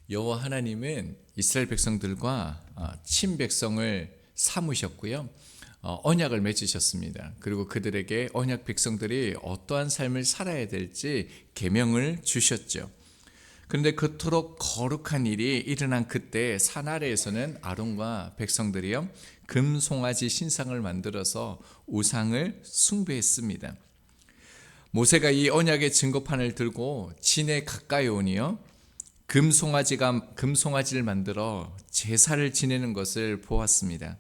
여호와 하나님은 이스라엘 백성들과 친백성을 삼으셨고요. 언약을 맺으셨습니다. 그리고 그들에게 언약 백성들이 어떠한 삶을 살아야 될지 계명을 주셨죠. 그런데 그토록 거룩한 일이 일어난 그때 산 아래에서는 아론과 백성들이요 금송아지 신상을 만들어서 우상을 숭배했습니다. 모세가 이 언약의 증거판을 들고 진에 가까이 오니요 금송아지를 만들어 제사를 지내는 것을 보았습니다.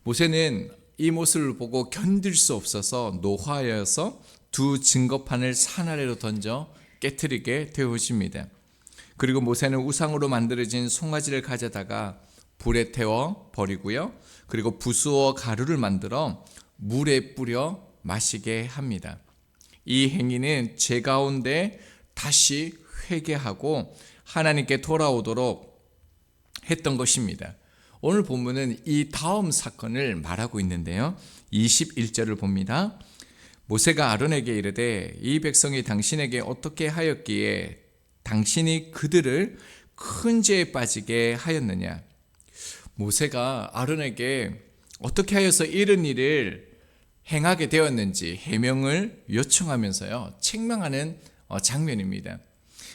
모세는 이 모습을 보고 견딜 수 없어서 노하여서 두 증거판을 산 아래로 던져 깨트리게 되어집니다. 그리고 모세는 우상으로 만들어진 송아지를 가져다가 불에 태워 버리고요. 그리고 부수어 가루를 만들어 물에 뿌려 마시게 합니다. 이 행위는 죄 가운데 다시 회개하고 하나님께 돌아오도록 했던 것입니다. 오늘 본문은 이 다음 사건을 말하고 있는데요. 21절을 봅니다. 모세가 아론에게 이르되 이 백성이 당신에게 어떻게 하였기에 당신이 그들을 큰 죄에 빠지게 하였느냐. 모세가 아론에게 어떻게 하여서 이런 일을 행하게 되었는지 해명을 요청하면서요 책망하는 장면입니다.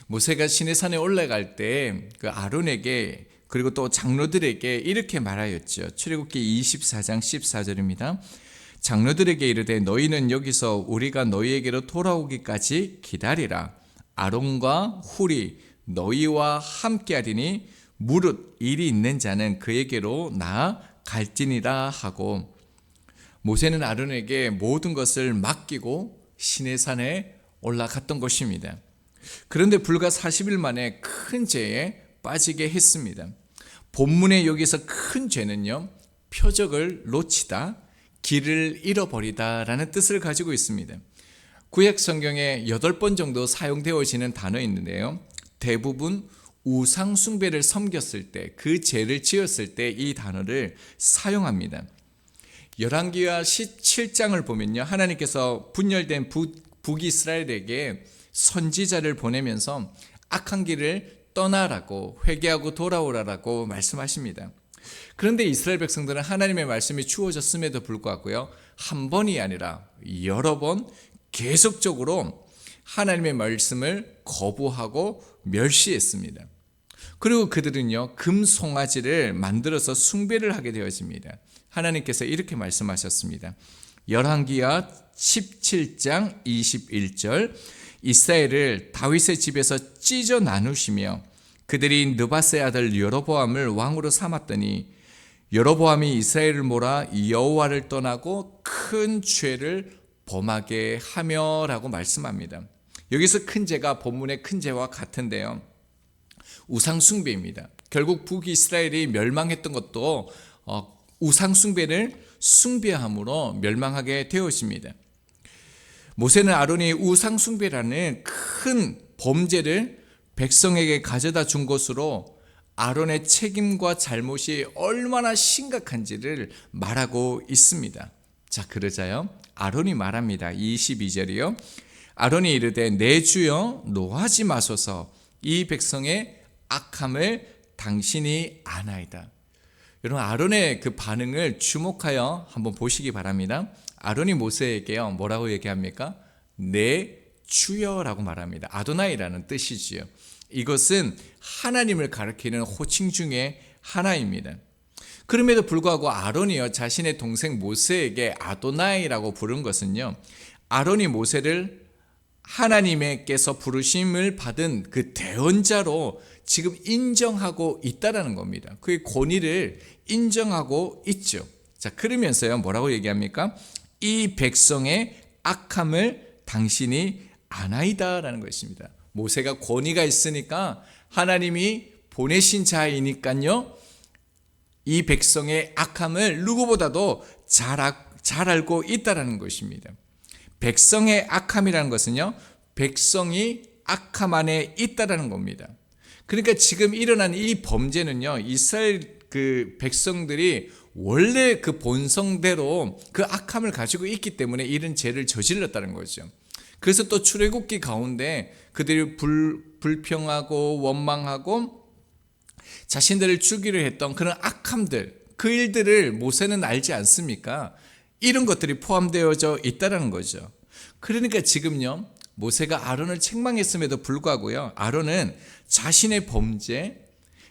모세가 시내산에 올라갈 때 그 아론에게 그리고 또 장로들에게 이렇게 말하였죠. 출애굽기 24장 14절입니다. 장로들에게 이르되 너희는 여기서 우리가 너희에게로 돌아오기까지 기다리라. 아론과 훌이 너희와 함께하리니 무릇 일이 있는 자는 그에게로 나아갈지니라 하고, 모세는 아론에게 모든 것을 맡기고 시내산에 올라갔던 것입니다. 그런데 불과 40일 만에 큰 죄에 빠지게 했습니다. 본문에 여기서 큰 죄는요, 표적을 놓치다, 길을 잃어버리다 라는 뜻을 가지고 있습니다. 구약 성경에 8번 정도 사용되어지는 단어인데요, 대부분 우상 숭배를 섬겼을 때, 그 죄를 지었을 때 이 단어를 사용합니다. 열왕기하 17장을 보면요, 하나님께서 분열된 북이스라엘에게 선지자를 보내면서 악한 길을 떠나라고, 회개하고 돌아오라라고 말씀하십니다. 그런데 이스라엘 백성들은 하나님의 말씀이 주어졌음에도 불구하고요, 한 번이 아니라 여러 번 계속적으로 하나님의 말씀을 거부하고 멸시했습니다. 그리고 그들은요 금송아지를 만들어서 숭배를 하게 되어집니다. 하나님께서 이렇게 말씀하셨습니다. 열왕기하 17장 21절 이스라엘을 다윗의 집에서 찢어 나누시며 그들이 느바스의 아들 여로보암을 왕으로 삼았더니 여로보암이 이스라엘을 몰아 여호와를 떠나고 큰 죄를 범하게 하며 라고 말씀합니다. 여기서 큰 죄가 본문의 큰 죄와 같은데요, 우상 숭배입니다. 결국 북이스라엘이 멸망했던 것도 우상 숭배를 숭배함으로 멸망하게 되었습니다. 모세는 아론이 우상 숭배라는 큰 범죄를 백성에게 가져다 준 것으로 아론의 책임과 잘못이 얼마나 심각한지를 말하고 있습니다. 자, 그러자요, 아론이 말합니다. 22절이요. 아론이 이르되 내 주여 노하지 마소서, 이 백성의 악함을 당신이 아나이다. 여러분, 아론의 그 반응을 주목하여 한번 보시기 바랍니다. 아론이 모세에게요 뭐라고 얘기합니까? 내 주여라고 말합니다. 아도나이라는 뜻이지요. 이것은 하나님을 가리키는 호칭 중에 하나입니다. 그럼에도 불구하고 아론이요 자신의 동생 모세에게 아도나이라고 부른 것은요, 아론이 모세를 하나님께서 부르심을 받은 그 대언자로 지금 인정하고 있다라는 겁니다. 그의 권위를 인정하고 있죠. 자, 그러면서요 뭐라고 얘기합니까? 이 백성의 악함을 당신이 아나이다라는 것입니다. 모세가 권위가 있으니까 하나님이 보내신 자이니까요, 이 백성의 악함을 누구보다도 잘 알고 있다라는 것입니다. 백성의 악함이라는 것은요, 백성이 악함 안에 있다라는 겁니다. 그러니까 지금 일어난 이 범죄는요, 이스라엘 그 백성들이 원래 그 본성대로 그 악함을 가지고 있기 때문에 이런 죄를 저질렀다는 거죠. 그래서 또 출애굽기 가운데 그들이 불평하고 원망하고 자신들을 죽이려 했던 그런 악함들, 그 일들을 모세는 알지 않습니까? 이런 것들이 포함되어져 있다는 거죠. 그러니까 지금요, 모세가 아론을 책망했음에도 불구하고요, 아론은 자신의 범죄,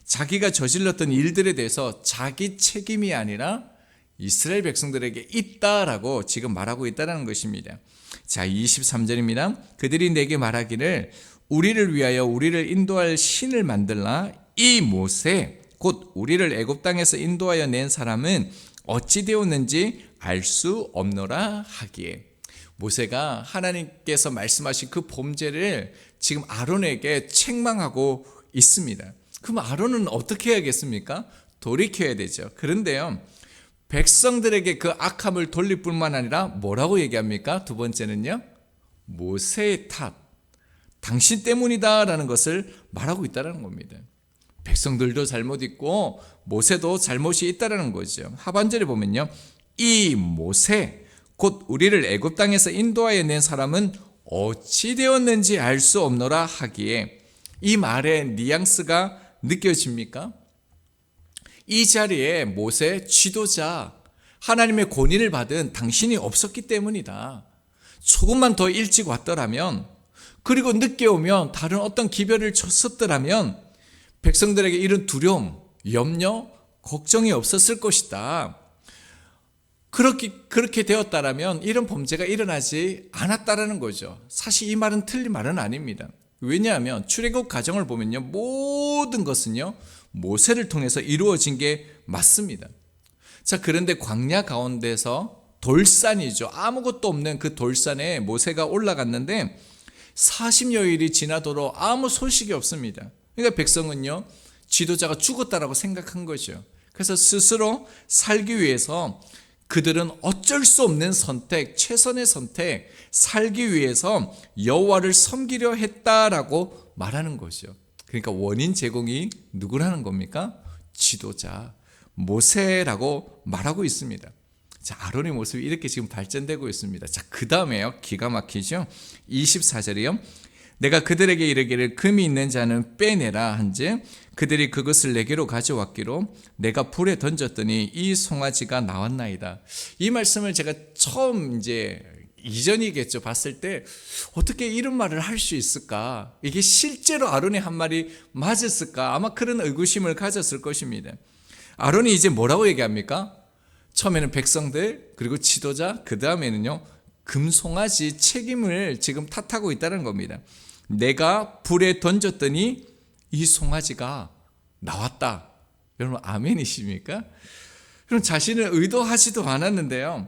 자기가 저질렀던 일들에 대해서 자기 책임이 아니라 이스라엘 백성들에게 있다라고 지금 말하고 있다는 것입니다. 자, 23절입니다. 그들이 내게 말하기를 우리를 위하여 우리를 인도할 신을 만들라. 이 모세 곧 우리를 애굽 땅에서 인도하여 낸 사람은 어찌 되었는지 알 수 없노라 하기에, 모세가 하나님께서 말씀하신 그 범죄를 지금 아론에게 책망하고 있습니다. 그럼 아론은 어떻게 해야겠습니까? 돌이켜야 되죠. 그런데요, 백성들에게 그 악함을 돌릴 뿐만 아니라 뭐라고 얘기합니까? 두 번째는요, 모세의 탓, 당신 때문이다라는 것을 말하고 있다는 겁니다. 백성들도 잘못 있고 모세도 잘못이 있다는 거죠. 하반절에 보면요, 이 모세 곧 우리를 애굽 땅에서 인도하여 낸 사람은 어찌 되었는지 알 수 없노라 하기에, 이 말의 뉘앙스가 느껴집니까? 이 자리에 모세 지도자, 하나님의 권위를 받은 당신이 없었기 때문이다. 조금만 더 일찍 왔더라면, 그리고 늦게 오면 다른 어떤 기별을 쳤었더라면 백성들에게 이런 두려움, 염려, 걱정이 없었을 것이다. 그렇게 되었다라면 이런 범죄가 일어나지 않았다라는 거죠. 사실 이 말은 틀린 말은 아닙니다. 왜냐하면 출애굽 과정을 보면요, 모든 것은요, 모세를 통해서 이루어진 게 맞습니다. 자, 그런데 광야 가운데서 돌산이죠. 아무것도 없는 그 돌산에 모세가 올라갔는데 40여일이 지나도록 아무 소식이 없습니다. 그러니까 백성은요, 지도자가 죽었다라고 생각한 거죠. 그래서 스스로 살기 위해서 그들은 어쩔 수 없는 선택, 최선의 선택, 살기 위해서 여호와를 섬기려 했다라고 말하는 거죠. 그러니까 원인 제공이 누구라는 겁니까? 지도자, 모세라고 말하고 있습니다. 자, 아론의 모습이 이렇게 지금 발전되고 있습니다. 자, 그 다음에요, 기가 막히죠. 24절이요. 내가 그들에게 이르기를 금이 있는 자는 빼내라 한즉 그들이 그것을 내게로 가져왔기로 내가 불에 던졌더니 이 송아지가 나왔나이다. 이 말씀을 제가 처음 이전이겠죠, 봤을 때 어떻게 이런 말을 할 수 있을까? 이게 실제로 아론이 한 말이 맞았을까? 아마 그런 의구심을 가졌을 것입니다. 아론이 이제 뭐라고 얘기합니까? 처음에는 백성들, 그리고 지도자, 그 다음에는요, 금송아지 책임을 지금 탓하고 있다는 겁니다. 내가 불에 던졌더니 이 송아지가 나왔다. 여러분, 아멘이십니까? 그럼 자신은 의도하지도 않았는데요,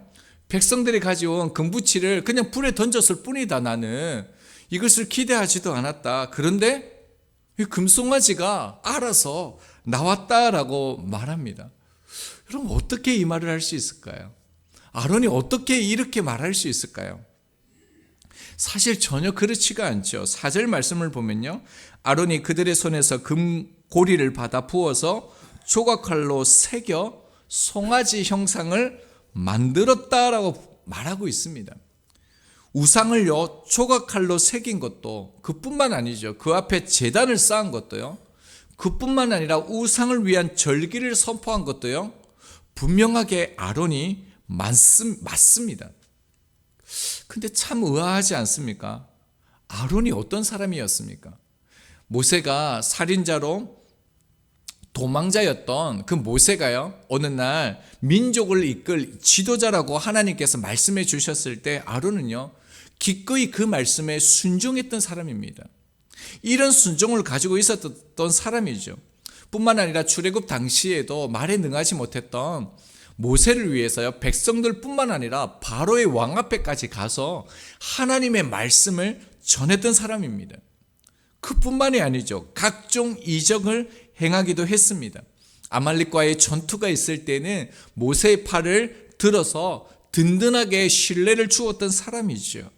백성들이 가져온 금부치를 그냥 불에 던졌을 뿐이다. 나는 이것을 기대하지도 않았다. 그런데 이 금송아지가 알아서 나왔다라고 말합니다. 그럼 어떻게 이 말을 할 수 있을까요? 아론이 어떻게 이렇게 말할 수 있을까요? 사실 전혀 그렇지가 않죠. 4절 말씀을 보면요, 아론이 그들의 손에서 금고리를 받아 부어서 조각칼로 새겨 송아지 형상을 만들었다라고 말하고 있습니다. 우상을요, 조각칼로 새긴 것도 그뿐만 아니죠. 그 앞에 제단을 쌓은 것도요, 그뿐만 아니라 우상을 위한 절기를 선포한 것도요, 분명하게 아론이 맞습니다. 근데 참 의아하지 않습니까? 아론이 어떤 사람이었습니까? 모세가 살인자로 도망자였던 그 모세가요, 어느 날 민족을 이끌 지도자라고 하나님께서 말씀해 주셨을 때 아론은요, 기꺼이 그 말씀에 순종했던 사람입니다. 이런 순종을 가지고 있었던 사람이죠. 뿐만 아니라 출애굽 당시에도 말에 능하지 못했던 모세를 위해서요, 백성들 뿐만 아니라 바로의 왕 앞에까지 가서 하나님의 말씀을 전했던 사람입니다. 그뿐만이 아니죠. 각종 이적을 행하기도 했습니다. 아말렉과의 전투가 있을 때는 모세의 팔을 들어서 든든하게 신뢰를 주었던 사람이죠.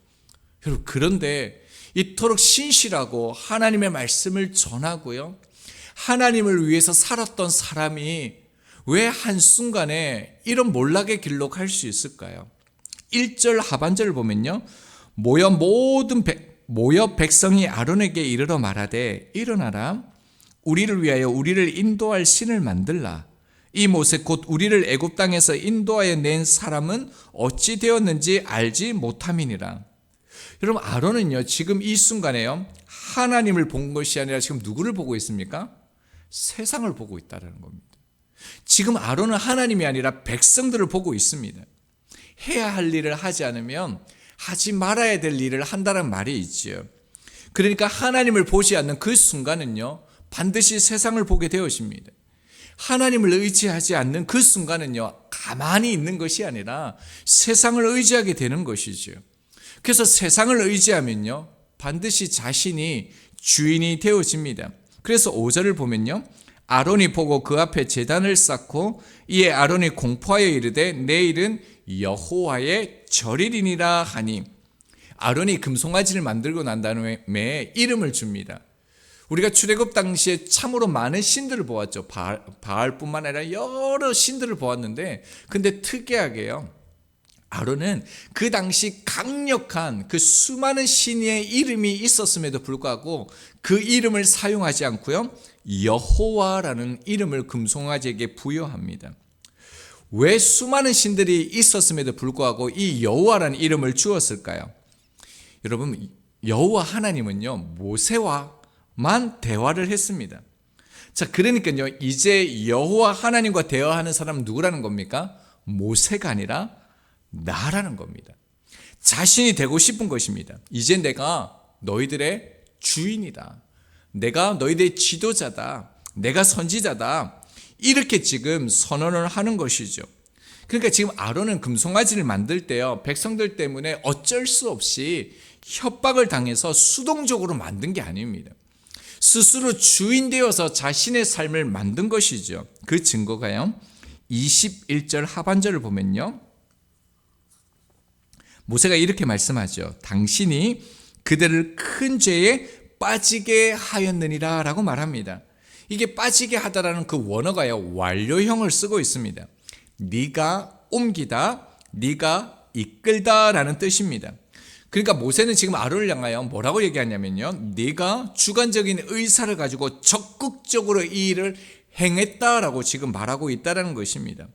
여러분, 그런데 이토록 신실하고 하나님의 말씀을 전하고요, 하나님을 위해서 살았던 사람이 왜 한순간에 이런 몰락의 길로 갈 수 있을까요? 1절 하반절을 보면요, 모여 백성이 아론에게 이르러 말하되 일어나라 우리를 위하여 우리를 인도할 신을 만들라. 이 모세 곧 우리를 애굽 땅에서 인도하여 낸 사람은 어찌 되었는지 알지 못함이니라. 여러분, 아론은요 지금 이 순간에요 하나님을 본 것이 아니라 지금 누구를 보고 있습니까? 세상을 보고 있다는 겁니다. 지금 아론은 하나님이 아니라 백성들을 보고 있습니다. 해야 할 일을 하지 않으면 하지 말아야 될 일을 한다는 말이 있지요. 그러니까 하나님을 보지 않는 그 순간은요 반드시 세상을 보게 되어집니다. 하나님을 의지하지 않는 그 순간은요 가만히 있는 것이 아니라 세상을 의지하게 되는 것이죠. 그래서 세상을 의지하면요 반드시 자신이 주인이 되어집니다. 그래서 5절을 보면요 아론이 보고 그 앞에 제단을 쌓고 이에 아론이 공포하여 이르되 내일은 여호와의 절일이니라 하니, 아론이 금송아지를 만들고 난 다음에 이름을 줍니다. 우리가 출애굽 당시에 참으로 많은 신들을 보았죠. 바알뿐만 아니라 여러 신들을 보았는데, 근데 특이하게요 아론은 그 당시 강력한 그 수많은 신의 이름이 있었음에도 불구하고 그 이름을 사용하지 않고요 여호와라는 이름을 금송아지에게 부여합니다. 왜 수많은 신들이 있었음에도 불구하고 이 여호와라는 이름을 주었을까요? 여러분, 여호와 하나님은요 모세와만 대화를 했습니다. 자, 그러니까요 이제 여호와 하나님과 대화하는 사람은 누구라는 겁니까? 모세가 아니라 나라는 겁니다. 자신이 되고 싶은 것입니다. 이제 내가 너희들의 주인이다. 내가 너희들의 지도자다. 내가 선지자다. 이렇게 지금 선언을 하는 것이죠. 그러니까 지금 아론은 금송아지를 만들 때요 백성들 때문에 어쩔 수 없이 협박을 당해서 수동적으로 만든 게 아닙니다. 스스로 주인 되어서 자신의 삶을 만든 것이죠. 그 증거가요 21절 하반절을 보면요 모세가 이렇게 말씀하죠. 당신이 그들을 큰 죄에 빠지게 하였느니라 라고 말합니다. 이게 빠지게 하다라는 그 원어가요 완료형을 쓰고 있습니다. 네가 옮기다, 네가 이끌다 라는 뜻입니다. 그러니까 모세는 지금 아론을 향하여 뭐라고 얘기하냐면요 네가 주관적인 의사를 가지고 적극적으로 이 일을 행했다라고 지금 말하고 있다는 것입니다.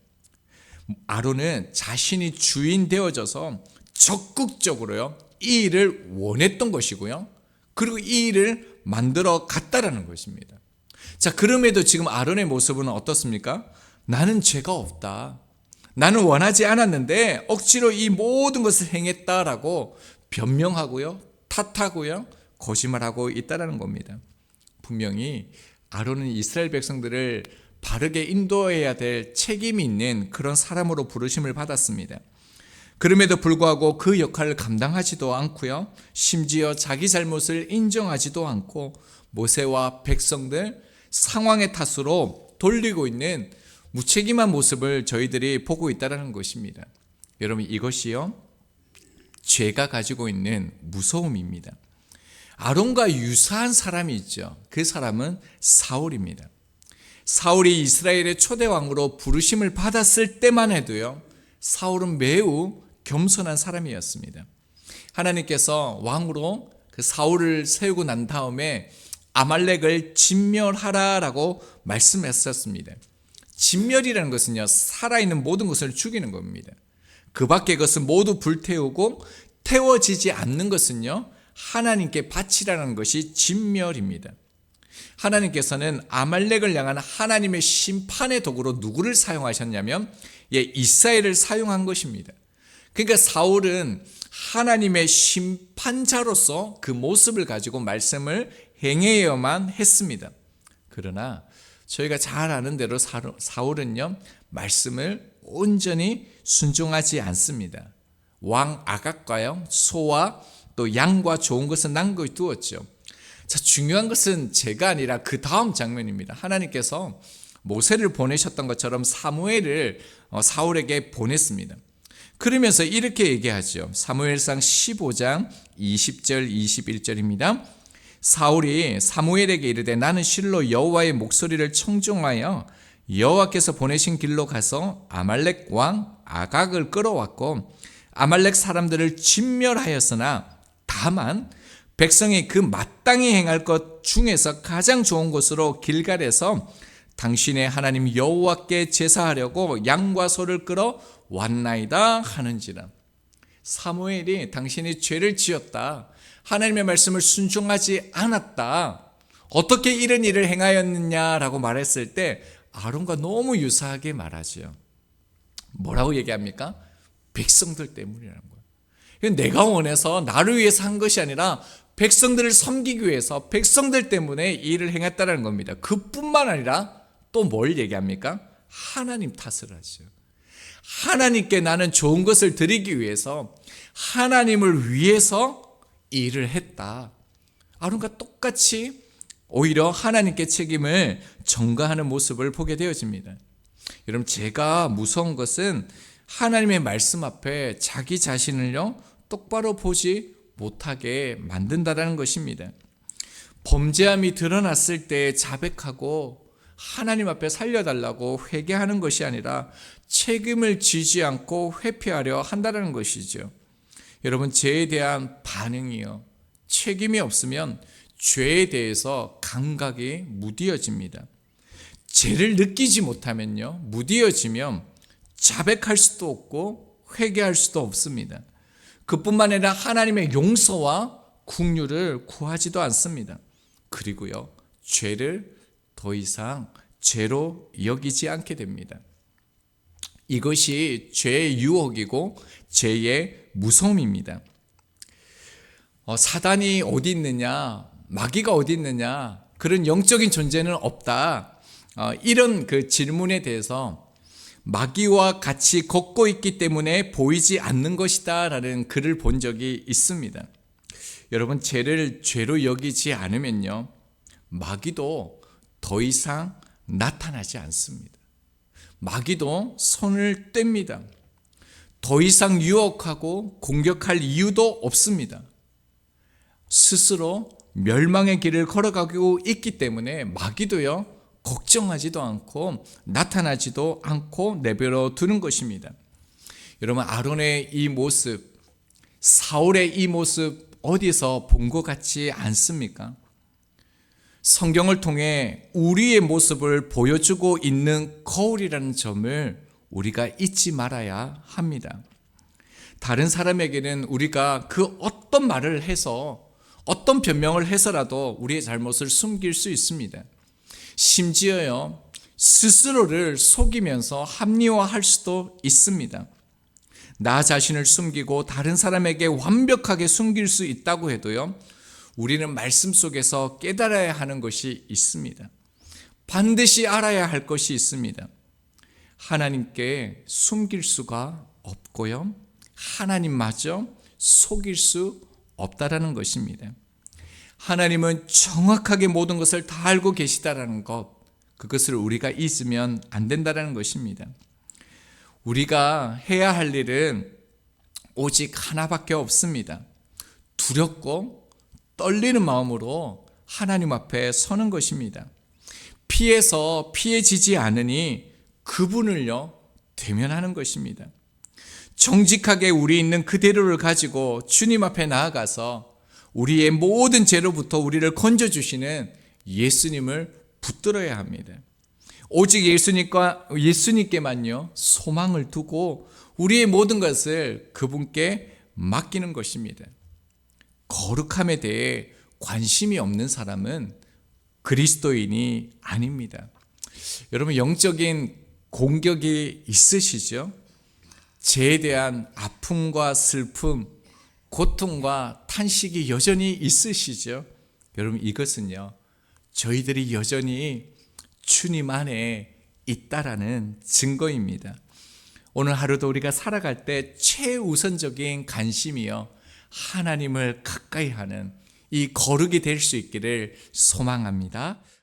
아론은 자신이 주인 되어져서 적극적으로요 이 일을 원했던 것이고요 그리고 이 일을 만들어 갔다라는 것입니다. 자, 그럼에도 지금 아론의 모습은 어떻습니까? 나는 죄가 없다. 나는 원하지 않았는데 억지로 이 모든 것을 행했다라고 변명하고요 탓하고요 거짓말하고 있다라는 겁니다. 분명히 아론은 이스라엘 백성들을 바르게 인도해야 될 책임이 있는 그런 사람으로 부르심을 받았습니다. 그럼에도 불구하고 그 역할을 감당하지도 않고요 심지어 자기 잘못을 인정하지도 않고 모세와 백성들 상황의 탓으로 돌리고 있는 무책임한 모습을 저희들이 보고 있다는 것입니다. 여러분, 이것이요 죄가 가지고 있는 무서움입니다. 아론과 유사한 사람이 있죠. 그 사람은 사울입니다. 사울이 이스라엘의 초대왕으로 부르심을 받았을 때만 해도요 사울은 매우 겸손한 사람이었습니다. 하나님께서 왕으로 그 사울을 세우고 난 다음에 아말렉을 진멸하라라고 말씀했었습니다. 진멸이라는 것은요 살아있는 모든 것을 죽이는 겁니다. 그 밖의 것은 모두 불태우고 태워지지 않는 것은요 하나님께 바치라는 것이 진멸입니다. 하나님께서는 아말렉을 향한 하나님의 심판의 도구로 누구를 사용하셨냐면 이스라엘을 사용한 것입니다. 그러니까 사울은 하나님의 심판자로서 그 모습을 가지고 말씀을 행해야만 했습니다. 그러나 저희가 잘 아는 대로 사울은요 말씀을 온전히 순종하지 않습니다. 왕 아각과요 소와 또 양과 좋은 것을 남겨두었죠. 자, 중요한 것은 제가 아니라 그 다음 장면입니다. 하나님께서 모세를 보내셨던 것처럼 사무엘을 사울에게 보냈습니다. 그러면서 이렇게 얘기하죠. 사무엘상 15장 20절 21절입니다. 사울이 사무엘에게 이르되 나는 실로 여호와의 목소리를 청종하여 여호와께서 보내신 길로 가서 아말렉 왕 아각을 끌어왔고 아말렉 사람들을 진멸하였으나 다만 백성이 그 마땅히 행할 것 중에서 가장 좋은 것으로 길갈에서 당신의 하나님 여호와께 제사하려고 양과 소를 끌어 왔나이다 하는지라. 사무엘이 당신이 죄를 지었다, 하나님의 말씀을 순종하지 않았다, 어떻게 이런 일을 행하였느냐라고 말했을 때 아론과 너무 유사하게 말하죠. 뭐라고 얘기합니까? 백성들 때문이라는 거예요. 내가 원해서 나를 위해서 한 것이 아니라 백성들을 섬기기 위해서 백성들 때문에 이 일을 행했다는 겁니다. 그뿐만 아니라 또 뭘 얘기합니까? 하나님 탓을 하죠. 하나님께 나는 좋은 것을 드리기 위해서, 하나님을 위해서 이 일을 했다. 아론과 똑같이 오히려 하나님께 책임을 전가하는 모습을 보게 되어집니다. 여러분, 제가 무서운 것은 하나님의 말씀 앞에 자기 자신을요 똑바로 보지 못하게 만든다는 것입니다. 범죄함이 드러났을 때 자백하고 하나님 앞에 살려달라고 회개하는 것이 아니라 책임을 지지 않고 회피하려 한다는 것이죠. 여러분, 죄에 대한 반응이요, 책임이 없으면 죄에 대해서 감각이 무디어집니다. 죄를 느끼지 못하면요, 무디어지면 자백할 수도 없고 회개할 수도 없습니다. 그뿐만 아니라 하나님의 용서와 긍휼을 구하지도 않습니다. 그리고요, 죄를 더 이상 죄로 여기지 않게 됩니다. 이것이 죄의 유혹이고 죄의 무서움입니다. 사단이 어디 있느냐, 마귀가 어디 있느냐, 그런 영적인 존재는 없다, 이런 그 질문에 대해서 마귀와 같이 걷고 있기 때문에 보이지 않는 것이다 라는 글을 본 적이 있습니다. 여러분, 죄를 죄로 여기지 않으면요, 마귀도 더 이상 나타나지 않습니다. 마귀도 손을 뗍니다. 더 이상 유혹하고 공격할 이유도 없습니다. 스스로 멸망의 길을 걸어가고 있기 때문에 마귀도요, 걱정하지도 않고 나타나지도 않고 내버려 두는 것입니다. 여러분, 아론의 이 모습, 사울의 이 모습 어디서 본 것 같지 않습니까? 성경을 통해 우리의 모습을 보여주고 있는 거울이라는 점을 우리가 잊지 말아야 합니다. 다른 사람에게는 우리가 그 어떤 말을 해서, 어떤 변명을 해서라도 우리의 잘못을 숨길 수 있습니다. 심지어요, 스스로를 속이면서 합리화할 수도 있습니다. 나 자신을 숨기고 다른 사람에게 완벽하게 숨길 수 있다고 해도요, 우리는 말씀 속에서 깨달아야 하는 것이 있습니다. 반드시 알아야 할 것이 있습니다. 하나님께 숨길 수가 없고요, 하나님마저 속일 수 없다라는 것입니다. 하나님은 정확하게 모든 것을 다 알고 계시다라는 것, 그것을 우리가 잊으면 안 된다는 것입니다. 우리가 해야 할 일은 오직 하나밖에 없습니다. 두렵고 떨리는 마음으로 하나님 앞에 서는 것입니다. 피해서 피해지지 않으니 그분을요 대면하는 것입니다. 정직하게 우리 있는 그대로를 가지고 주님 앞에 나아가서 우리의 모든 죄로부터 우리를 건져주시는 예수님을 붙들어야 합니다. 오직 예수님께만요 소망을 두고 우리의 모든 것을 그분께 맡기는 것입니다. 거룩함에 대해 관심이 없는 사람은 그리스도인이 아닙니다. 여러분, 영적인 공격이 있으시죠? 죄에 대한 아픔과 슬픔, 고통과 탄식이 여전히 있으시죠? 여러분, 이것은요 저희들이 여전히 주님 안에 있다라는 증거입니다. 오늘 하루도 우리가 살아갈 때 최우선적인 관심이요 하나님을 가까이 하는 이 거룩이 될 수 있기를 소망합니다.